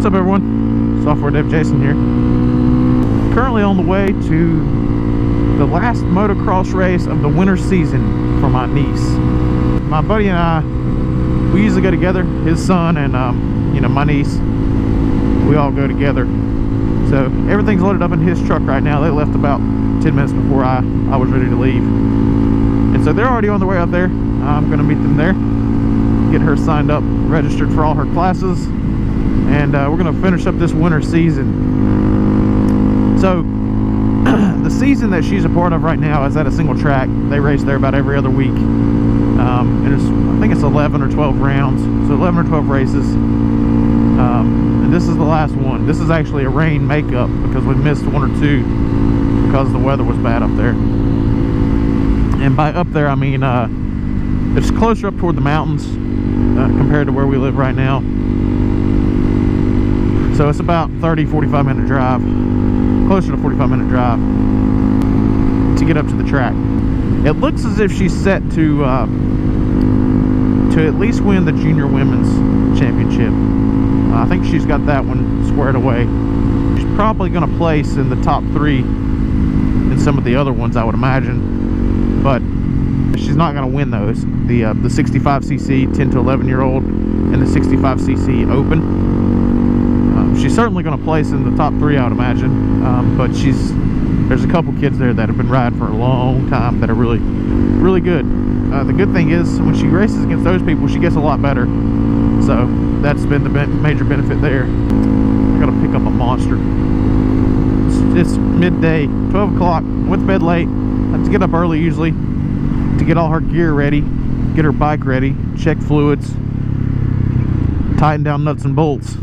What's up, everyone? Software Dev Jason here. Currently on the way to the last motocross race of the winter season for my niece. My buddy and I, we usually go together. His son and my niece, we all go together. So everything's loaded up in his truck right now. They left about 10 minutes before I was ready to leave. And so they're already on their way up there. I'm going to meet them there, get her signed up, registered for all her classes, and we're going to finish up this winter season. So the season that she's a part of right now is at a single track. They race there about every other week. And I think it's 11 or 12 rounds, so 11 or 12 races. And this is the last one. This is actually a rain makeup because we missed one or two because the weather was bad up there. And by up there, I mean it's closer up toward the mountains compared to where we live right now. So it's about 30-45 minute drive, closer to 45-minute drive to get up to the track. It looks as if she's set to at least win the Junior Women's Championship. I think she's got that one squared away. She's probably going to place in the top 3 in some of the other ones, I would imagine, but she's not going to win those. The 65cc 10 to 11-year-old and the 65cc open. She's certainly going to place in the top 3, I would imagine, but there's a couple kids there that have been riding for a long time that are really, really good. The good thing is when she races against those people, she gets a lot better. So that's been the major benefit there. I got to pick up a monster. It's midday, 12 o'clock. Went to bed late. I have to get up early usually to get all her gear ready, get her bike ready, check fluids, tighten down nuts and bolts.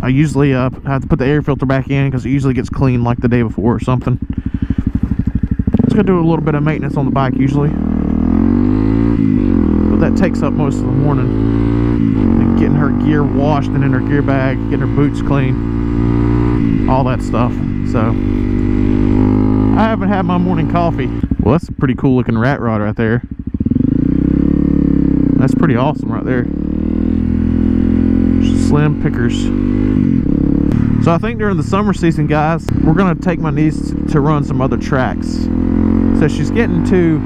I usually have to put the air filter back in because it usually gets cleaned like the day before or something. Just gonna do a little bit of maintenance on the bike usually, but that takes up most of the morning. And getting her gear washed and in her gear bag, getting her boots clean, all that stuff. So I haven't had my morning coffee. Well, that's a pretty cool looking rat rod right there. That's pretty awesome right there. Slim pickers. So I think during the summer season, guys, we're going to take my niece to run some other tracks. So she's getting too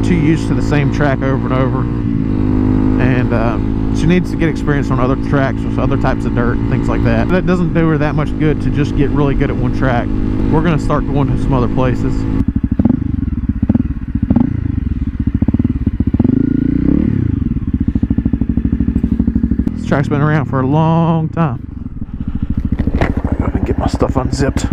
used to the same track over and over, and she needs to get experience on other tracks with other types of dirt and things like that. That doesn't do her that much good to just get really good at one track. We're going to start going to some other places. Track's been around for a long time. Let me get my stuff unzipped.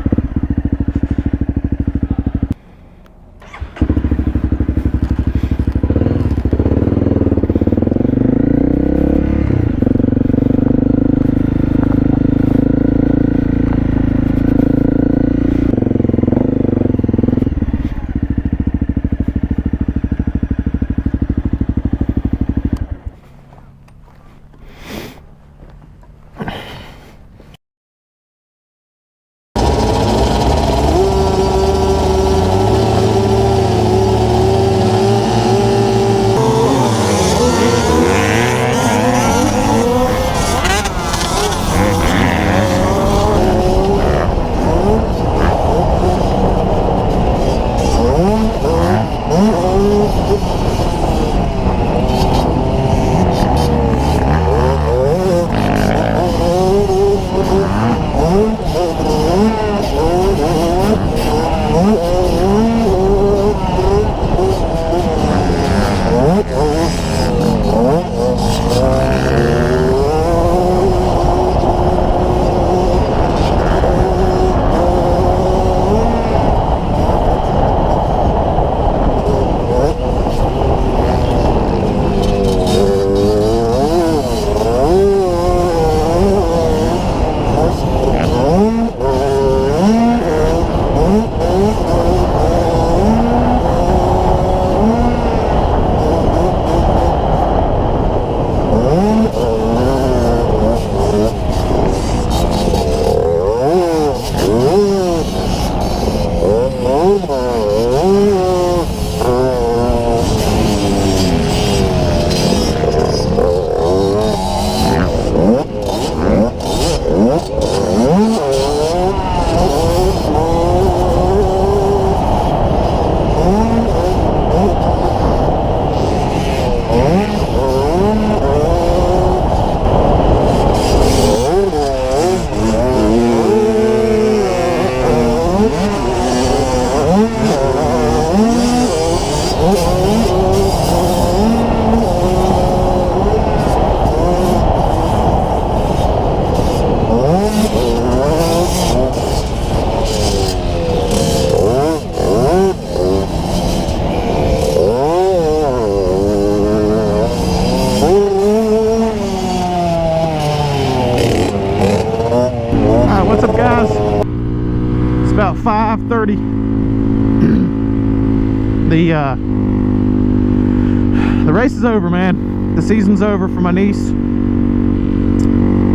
race is over, man. The season's over for my niece.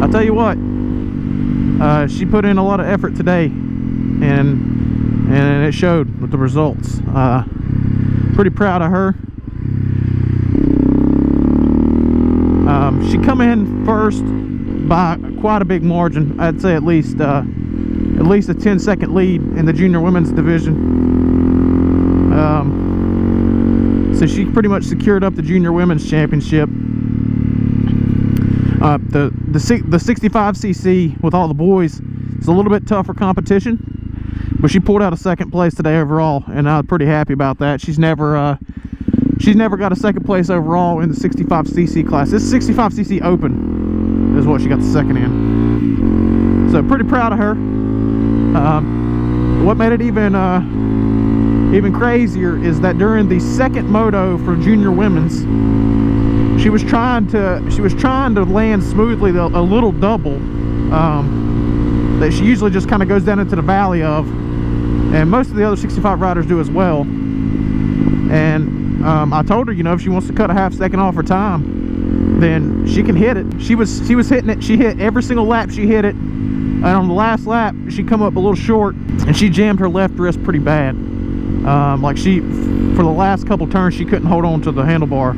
I'll tell you what, she put in a lot of effort today, and it showed with the results. Pretty proud of her. She come in first by quite a big margin. I'd say at least a 10-second lead in the junior women's division. So she pretty much secured up the Junior Women's Championship. The 65cc with all the boys is a little bit tougher competition, but she pulled out a second place today overall, and I'm pretty happy about that. She's never got a second place overall in the 65cc class. This 65cc open is what she got the second in. So pretty proud of her. What made it even crazier is that during the second moto for junior women's, she was trying to land smoothly a little double that she usually just kind of goes down into the valley of, and most of the other 65 riders do as well. And I told her, you know, if she wants to cut a half second off her time, then she can hit it. She was hitting it. She hit every single lap. She hit it, and on the last lap she come up a little short, and she jammed her left wrist pretty bad. Like for the last couple turns she couldn't hold on to the handlebar.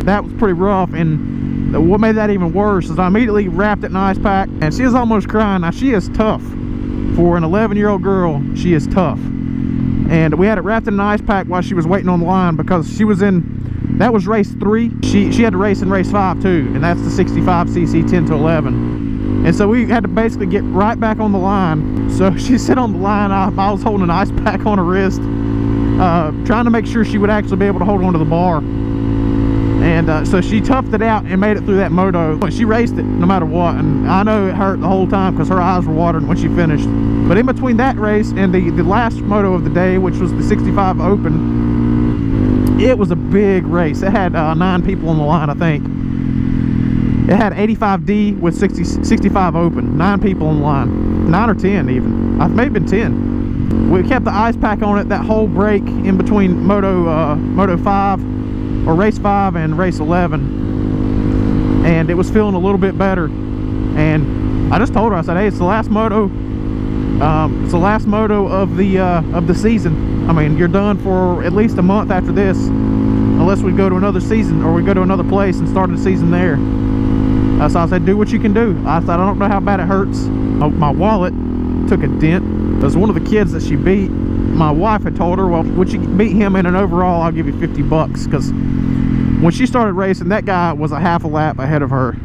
That was pretty rough, and what made that even worse is I immediately wrapped it in ice pack, and she was almost crying. Now she is tough. For an 11-year-old girl, she is tough. And we had it wrapped in an ice pack while she was waiting on the line, because she was in, that was race 3. She had to race in race 5 too, and that's the 65cc 10 to 11. And so we had to basically get right back on the line. So she sat on the line. I was holding an ice pack on her wrist, trying to make sure she would actually be able to hold on to the bar. And so she toughed it out and made it through that moto. She raced it no matter what, and I know it hurt the whole time because her eyes were watering when she finished. But in between that race and the last moto of the day, which was the 65 Open, it was a big race. It had 9 people on the line, I think. It had 85D with 65 Open, 9 people on the line, 9 or 10 even. It may have been 10. We kept the ice pack on it that whole break in between Moto 5. Or race 5 and race 11, and it was feeling a little bit better. And I just told her, I said, hey, it's the last moto. It's the last moto of the season. I mean, you're done for at least a month after this, unless we go to another season or we go to another place and start the season there. So I said, do what you can do. I said, I don't know how bad it hurts. My wallet took a dent. There's one of the kids that she beat. My wife had told her, well, would you beat him in an overall, I'll give you $50, because when she started racing, that guy was a half a lap ahead of her.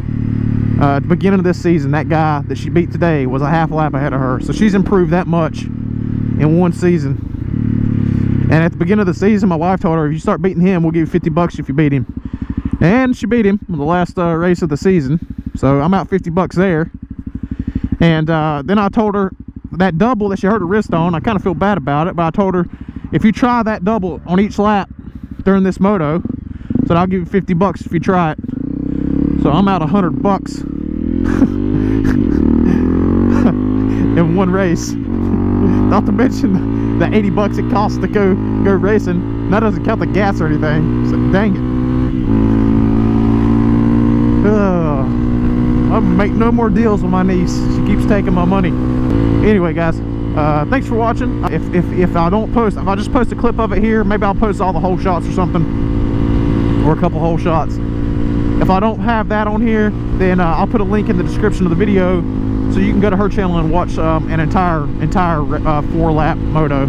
At the beginning of this season, that guy that she beat today was a half a lap ahead of her. So she's improved that much in one season. And at the beginning of the season, my wife told her, if you start beating him, we'll give you $50 if you beat him. And she beat him in the last race of the season. So I'm out $50 there. And then I told her, that double that she hurt her wrist on, I kind of feel bad about it, but I told her, if you try that double on each lap during this moto, so I'll give you $50 if you try it. So I'm out $100 in one race. Not to mention the $80 it costs to go racing. And that doesn't count the gas or anything. So dang it. I'm gonna make no more deals with my niece. She keeps taking my money. Anyway, guys, thanks for watching. If I don't post, if I just post a clip of it here, maybe I'll post all the whole shots or something, or a couple whole shots. If I don't have that on here, then I'll put a link in the description of the video, so you can go to her channel and watch an entire 4-lap moto.